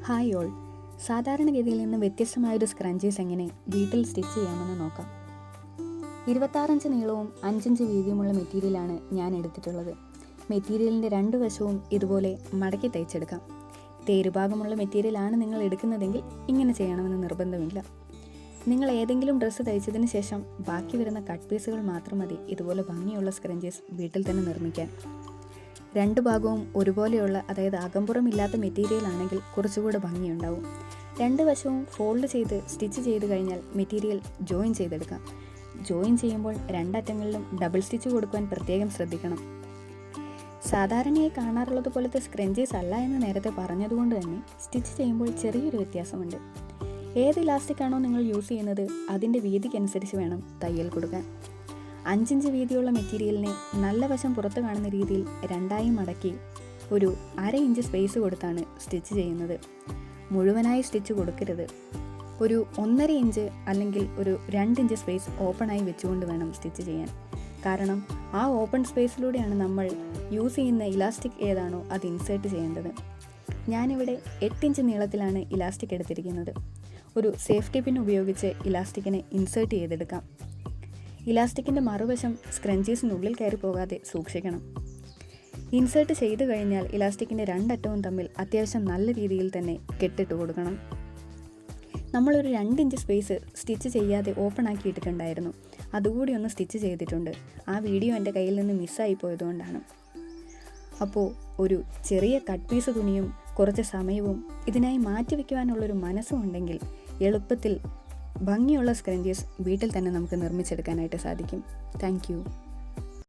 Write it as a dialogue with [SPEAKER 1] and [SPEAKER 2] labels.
[SPEAKER 1] Hi all. സാധാരണഗതിയിൽ നിന്ന് വ്യത്യസ്തമായൊരു scrunchies എങ്ങനെ വീട്ടിൽ സ്റ്റിച്ച് ചെയ്യാമെന്ന് നോക്കാം. 26 ഇഞ്ച് നീളവും 5 ഇഞ്ച് വീതിയുമുള്ള മെറ്റീരിയലാണ് ഞാൻ എടുത്തിട്ടുള്ളത്. മെറ്റീരിയലിൻ്റെ രണ്ട് വശവും ഇതുപോലെ മടക്കി തയ്ച്ചെടുക്കാം. തേരുഭാഗമുള്ള മെറ്റീരിയലാണ് നിങ്ങൾ എടുക്കുന്നതെങ്കിൽ ഇങ്ങനെ ചെയ്യണമെന്ന് നിർബന്ധമില്ല. നിങ്ങൾ ഏതെങ്കിലും ഡ്രസ്സ് തയ്ച്ചതിന് ശേഷം ബാക്കി വരുന്ന കട്ട് പീസുകൾ മാത്രം മതി ഇതുപോലെ ഭംഗിയുള്ള സ്ക്രഞ്ചീസ് വീട്ടിൽ തന്നെ നിർമ്മിക്കാൻ. രണ്ട് ഭാഗവും ഒരുപോലെയുള്ള, അതായത് അകമ്പുറമില്ലാത്ത മെറ്റീരിയൽ ആണെങ്കിൽ കുറച്ചുകൂടെ ഭംഗിയുണ്ടാവും. രണ്ട് വശവും ഫോൾഡ് ചെയ്ത് സ്റ്റിച്ച് ചെയ്ത് കഴിഞ്ഞാൽ മെറ്റീരിയൽ ജോയിൻ ചെയ്തെടുക്കാം. ജോയിൻ ചെയ്യുമ്പോൾ രണ്ടറ്റങ്ങളിലും ഡബിൾ സ്റ്റിച്ച് കൊടുക്കുവാൻ പ്രത്യേകം ശ്രദ്ധിക്കണം. സാധാരണയായി കാണാറുള്ളത് പോലത്തെ സ്ക്രഞ്ചീസ് അല്ല എന്ന് നേരത്തെ പറഞ്ഞതുകൊണ്ട് തന്നെ സ്റ്റിച്ച് ചെയ്യുമ്പോൾ ചെറിയൊരു വ്യത്യാസമുണ്ട്. ഏത് ഇലാസ്റ്റിക് ആണോ നിങ്ങൾ യൂസ് ചെയ്യുന്നത് അതിൻ്റെ വീതിക്കനുസരിച്ച് വേണം തയ്യൽ കൊടുക്കാൻ. 5 ഇഞ്ച് വീതിയുള്ള മെറ്റീരിയലിനെ നല്ല വശം പുറത്ത് കാണുന്ന രീതിയിൽ രണ്ടായി മടക്കി ഒരു 1/2 ഇഞ്ച് സ്പേസ് കൊടുത്താണ് സ്റ്റിച്ച് ചെയ്യുന്നത്. മുഴുവനായി സ്റ്റിച്ച് കൊടുക്കരുത്. ഒരു 1.5 ഇഞ്ച് അല്ലെങ്കിൽ ഒരു 2 ഇഞ്ച് സ്പേസ് ഓപ്പണായി വെച്ചുകൊണ്ട് വേണം സ്റ്റിച്ച് ചെയ്യാൻ. കാരണം ആ ഓപ്പൺ സ്പേസിലൂടെയാണ് നമ്മൾ യൂസ് ചെയ്യുന്ന ഇലാസ്റ്റിക് ഏതാണോ അത് ഇൻസേർട്ട് ചെയ്യേണ്ടത്. ഞാനിവിടെ 8 ഇഞ്ച് നീളത്തിലാണ് ഇലാസ്റ്റിക് എടുത്തിരിക്കുന്നത്. ഒരു സേഫ്റ്റി പിൻ ഉപയോഗിച്ച് ഇലാസ്റ്റിക്കിനെ ഇൻസേർട്ട് ചെയ്തെടുക്കാം. ഇലാസ്റ്റിക്കിൻ്റെ മറുവശം സ്ക്രഞ്ചീസിനുള്ളിൽ കയറി പോകാതെ സൂക്ഷിക്കണം. ഇൻസേർട്ട് ചെയ്ത് കഴിഞ്ഞാൽ ഇലാസ്റ്റിക്കിൻ്റെ രണ്ടറ്റവും തമ്മിൽ അത്യാവശ്യം നല്ല രീതിയിൽ തന്നെ കെട്ടിട്ട് കൊടുക്കണം. നമ്മളൊരു 2 ഇഞ്ച് സ്പേസ് സ്റ്റിച്ച് ചെയ്യാതെ ഓപ്പൺ ആക്കിയിട്ടിട്ടുണ്ടായിരുന്നു. അതുകൂടി ഒന്ന് സ്റ്റിച്ച് ചെയ്തിട്ടുണ്ട്. ആ വീഡിയോ എൻ്റെ കയ്യിൽ നിന്ന് മിസ്സായി പോയതുകൊണ്ടാണ്. അപ്പോൾ ഒരു ചെറിയ കട്ട് പീസ് തുണിയും കുറച്ച് സമയവും ഇതിനായി മാറ്റിവെക്കുവാനുള്ളൊരു മനസ്സും ഉണ്ടെങ്കിൽ എളുപ്പത്തിൽ ഭംഗിയുള്ള സ്ക്രഞ്ചീസ് വീട്ടിൽ തന്നെ നമുക്ക് നിർമ്മിച്ചെടുക്കാനായിട്ട് സാധിക്കും. Thank you.